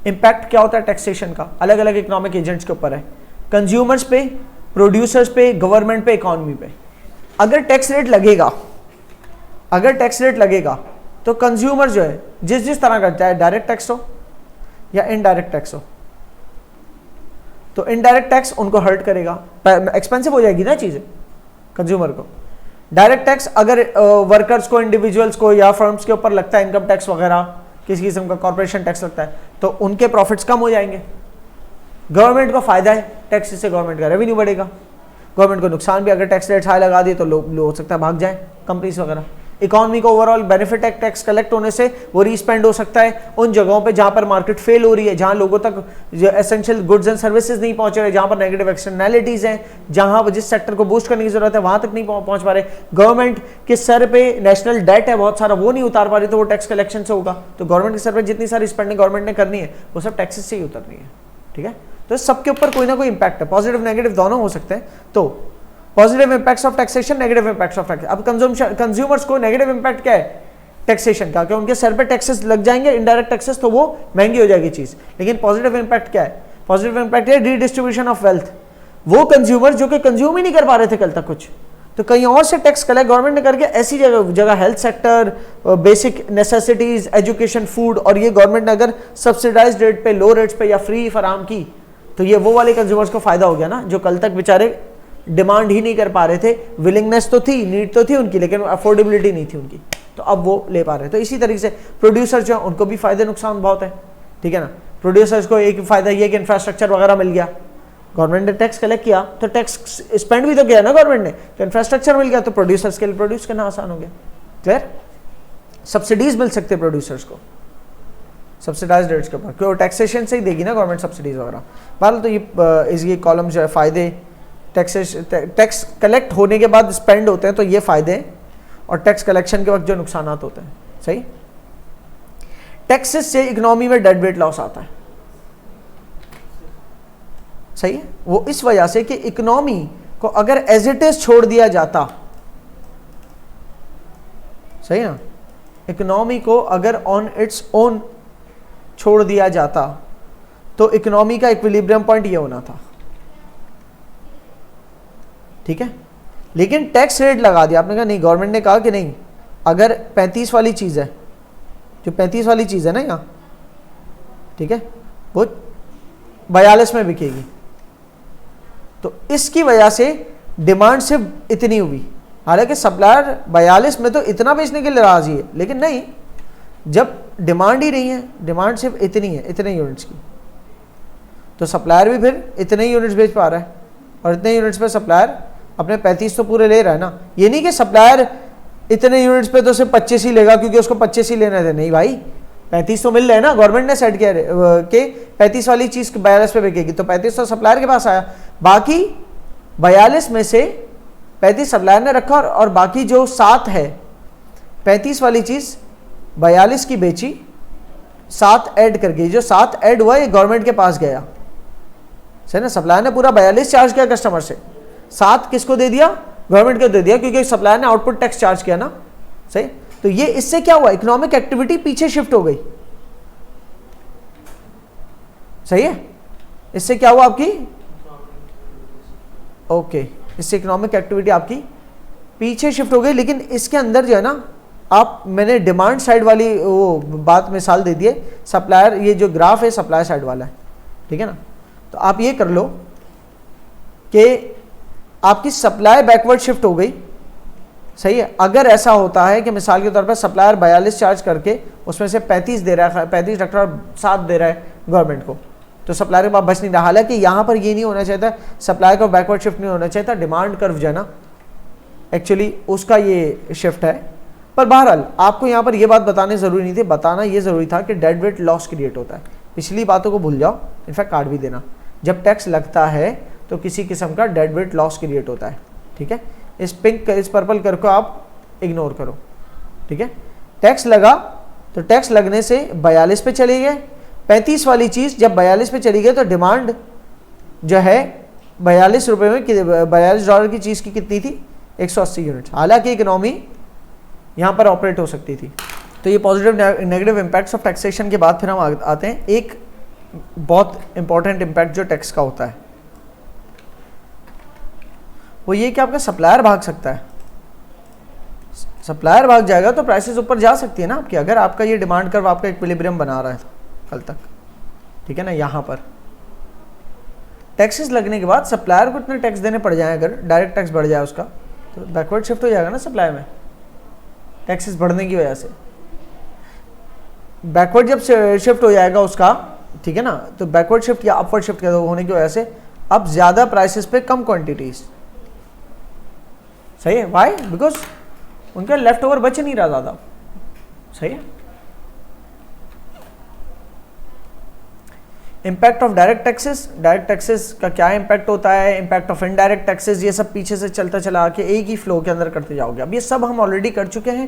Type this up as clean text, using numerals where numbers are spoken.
Impact क्या होता है टैक्सेशन का, अलग अलग इकोनॉमिक एजेंट्स के ऊपर है, कंज्यूमर्स पे, प्रोड्यूसर्स पे, गवर्नमेंट पे, इकोनॉमी पे। अगर टैक्स रेट लगेगा तो कंज्यूमर जो है जिस तरह का, चाहे डायरेक्ट टैक्स हो या इनडायरेक्ट टैक्स हो, तो इनडायरेक्ट टैक्स उनको हर्ट करेगा, एक्सपेंसिव हो जाएगी ना चीजें कंज्यूमर को। डायरेक्ट टैक्स अगर वर्कर्स को, इंडिविजुअल्स को या फर्म्स के ऊपर लगता है, इनकम टैक्स वगैरह किसी किस्म का कॉर्पोरेशन टैक्स लगता है, तो उनके प्रॉफिट्स कम हो जाएंगे। गवर्नमेंट को फायदा है टैक्स से, गवर्नमेंट का रेवेन्यू बढ़ेगा। गवर्नमेंट को नुकसान भी, अगर टैक्स रेट हाई लगा दिए तो लोग हो सकता है भाग जाए कंपनीज वगैरह। इकोनॉमी को ओवरऑल बेनिफिट है टैक्स कलेक्ट होने से, वो रीस्पेंड हो सकता है उन जगहों पे जहां पर मार्केट फेल हो रही है, जहां लोगों तक एसेंशियल गुड्स एंड सर्विसेज नहीं पहुंच रहे, जहां पर नेगेटिव एक्सटर्नैलिटीज हैं, जहां जिस सेक्टर को बूस्ट करने की जरूरत है वहां तक नहीं पहुंच पा रहे। गवर्नमेंट के सर पे नेशनल डेट है बहुत सारा, वो नहीं उतार पा रही, तो वो टैक्स कलेक्शन से होगा। तो गवर्नमेंट के सर पे जितनी सारी स्पेंडिंग गवर्नमेंट ने करनी है वो सब टैक्सेस से ही उतरनी है। ठीक है, तो सबके ऊपर कोई ना कोई इंपैक्ट है, पॉजिटिव नेगेटिव दोनों हो सकते हैं। तो positive impacts of taxation, negative impacts of tax. अब कंज्यूमर्स को नेगेटिव इंपैक्ट क्या है टैक्सेशन का, कि उनके सर पे टैक्सेस लग जाएंगे, इनडायरेक्ट टैक्सेस, तो वो महंगी हो जाएगी चीज। लेकिन पॉजिटिव इंपैक्ट क्या है, पॉजिटिव इंपैक्ट है रीडिस्ट्रीब्यूशन ऑफ वेल्थ। वो कंज्यूमर जो कि कंज्यूम ही नहीं कर पा रहे थे कल तक कुछ, तो कहीं और से टैक्स कलेक्ट गवर्नमेंट ने करके ऐसी जगह health sector, basic necessities, education, food, और ये गवर्नमेंट ने अगर सब्सिडाइज्ड रेट पे, लो रेट्स पे या फ्री फराम की, तो ये वो वाले कंज्यूमर्स को फायदा हो गया ना, जो कल तक बेचारे डिमांड ही नहीं कर पा रहे थे। विलिंगनेस तो थी, नीड तो थी उनकी, लेकिन अफोर्डेबिलिटी नहीं थी उनकी, तो अब वो ले पा रहे हैं। तो इसी तरीके से प्रोड्यूसर जो है उनको भी फायदे नुकसान बहुत है। ठीक है ना, प्रोड्यूसर्स को एक फायदा ये कि इंफ्रास्ट्रक्चर वगैरह मिल गया, गवर्नमेंट ने टैक्स कलेक्ट किया तो टैक्स स्पेंड भी तो किया ना गवर्नमेंट ने, तो इंफ्रास्ट्रक्चर मिल गया, तो प्रोड्यूसर्स के लिए प्रोड्यूस करना आसान हो गया। क्लियर, सब्सिडीज मिल सकते प्रोड्यूसर्स को सब्सिडाइज्ड रेट्स के ऊपर, क्यों टैक्सेशन से ही देगी ना गवर्नमेंट सब्सिडीज वगैरह। बहरहाल तो ये कॉलम जो है फायदे, टैक्स कलेक्ट होने के बाद स्पेंड होते हैं तो ये फायदे, और टैक्स कलेक्शन के वक्त जो नुकसान होते हैं। सही, टैक्सेस से इकोनॉमी में डेड वेट लॉस आता है। सही है, वो इस वजह से कि इकोनॉमी को अगर एज इट इज छोड़ दिया जाता, सही ना, इकोनॉमी को अगर ऑन इट्स ओन छोड़ दिया जाता तो इकोनॉमी का इक्विलिब्रियम पॉइंट ये होना था। ठीक है, लेकिन टैक्स रेट लगा दिया आपने, कहा नहीं, गवर्नमेंट ने कहा कि नहीं, अगर 35 वाली चीज है, जो 35 वाली चीज है ना यहाँ, ठीक है, वो 42 में बिकेगी, तो इसकी वजह से डिमांड सिर्फ इतनी हुई। हालांकि सप्लायर 42 में तो इतना बेचने के लिए राजी है, लेकिन नहीं, जब डिमांड ही नहीं है, डिमांड सिर्फ इतनी है, इतने यूनिट्स की, तो सप्लायर भी फिर इतने ही यूनिट्स बेच पा रहा है, और इतने यूनिट्स पे सप्लायर अपने 35 तो पूरे ले रहा है ना। ये नहीं कि सप्लायर इतने यूनिट्स पे तो सिर्फ 25 ही लेगा क्योंकि उसको 25 ही लेने थे, नहीं भाई, 35 तो मिल रहे हैं ना, गवर्नमेंट ने सेट किया कि 35 वाली चीज 42 पे बिकेगी, तो 35 तो सप्लायर के पास आया, बाकी 42 में से 35 सप्लायर ने रखा, और बाकी जो 7 है, 35 वाली चीज 42 की बेची, 7 ऐड करके, जो 7 ऐड हुआ ये गवर्नमेंट के पास गया, सही ना। सप्लायर ने पूरा 42 चार्ज किया कस्टमर से, 7 किसको दे दिया, गवर्नमेंट को दे दिया, क्योंकि सप्लायर ने आउटपुट टैक्स चार्ज किया ना। सही, तो ये इससे क्या हुआ, इकोनॉमिक एक्टिविटी पीछे शिफ्ट हो गई। सही है, इससे क्या हुआ आपकी, ओके, इससे इकोनॉमिक एक्टिविटी आपकी पीछे शिफ्ट हो गई। लेकिन इसके अंदर जो है ना, आप, मैंने डिमांड साइड वाली वो बात मिसाल दे दी है, सप्लायर, ये जो ग्राफ है सप्लायर साइड वाला है, ठीक है ना। तो आप ये कर लो कि आपकी सप्लाई बैकवर्ड शिफ्ट हो गई। सही है, अगर ऐसा होता है कि मिसाल के तौर पर सप्लायर 42 चार्ज करके उसमें से 35 दे रहा है, 35 रख रहा है और 7 दे रहा है गवर्नमेंट को, तो सप्लायर के पास बच नहीं रहा। हालांकि यहाँ पर ये नहीं होना चाहिए था, सप्लाई को बैकवर्ड शिफ्ट नहीं होना चाहिए था, डिमांड कर्व जो है ना एक्चुअली उसका ये शिफ्ट है। पर बहरहाल आपको यहाँ पर ये बात बताने ज़रूरी नहीं थी, बताना ये ज़रूरी था कि डेड वेट लॉस क्रिएट होता है। पिछली बातों को भूल जाओ, इनफैक्ट काट भी देना, जब टैक्स लगता है तो किसी किस्म का डेड वेट लॉस क्रिएट होता है। ठीक है, इस पिंक, इस पर्पल कर को आप इग्नोर करो। ठीक है, टैक्स लगा तो टैक्स लगने से 42 पे चली गए, 35 वाली चीज़ जब 42 पे चली गई तो डिमांड जो है 42 रुपये में, $42 की चीज़ की कितनी थी, 180 यूनिट। हालांकि इकोनॉमी यहाँ पर ऑपरेट हो सकती थी। तो ये positive negative impacts of taxation के बाद फिर हम आते हैं एक बहुत इंपॉर्टेंट इम्पैक्ट जो टैक्स का होता है वो ये कि आपका सप्लायर भाग सकता है। सप्लायर भाग जाएगा तो प्राइसेस ऊपर जा सकती है ना आपकी, अगर आपका ये डिमांड कर्व आपका इक्विलिब्रियम बना रहा है कल तक, ठीक है ना। यहाँ पर टैक्सेस लगने के बाद सप्लायर को इतने टैक्स देने पड़ जाए, अगर डायरेक्ट टैक्स बढ़ जाए उसका, तो बैकवर्ड शिफ्ट हो जाएगा ना सप्लाई में, टैक्सेस बढ़ने की वजह से। बैकवर्ड जब शिफ्ट हो जाएगा उसका, ठीक है ना, तो बैकवर्ड शिफ्ट या अपवर्ड शिफ्ट होने की वजह से अब ज्यादा प्राइसेस पे कम क्वांटिटीज। सही है, वाई? बिकॉज उनका लेफ्ट ओवर बच नहीं रहा ज्यादा। सही है। इम्पैक्ट ऑफ डायरेक्ट टैक्सेस का क्या इम्पैक्ट होता है, इम्पैक्ट ऑफ इनडायरेक्ट टैक्सेस, ये सब पीछे से चलता चला के एक ही फ्लो के अंदर करते जाओगे। अब ये सब हम ऑलरेडी कर चुके हैं।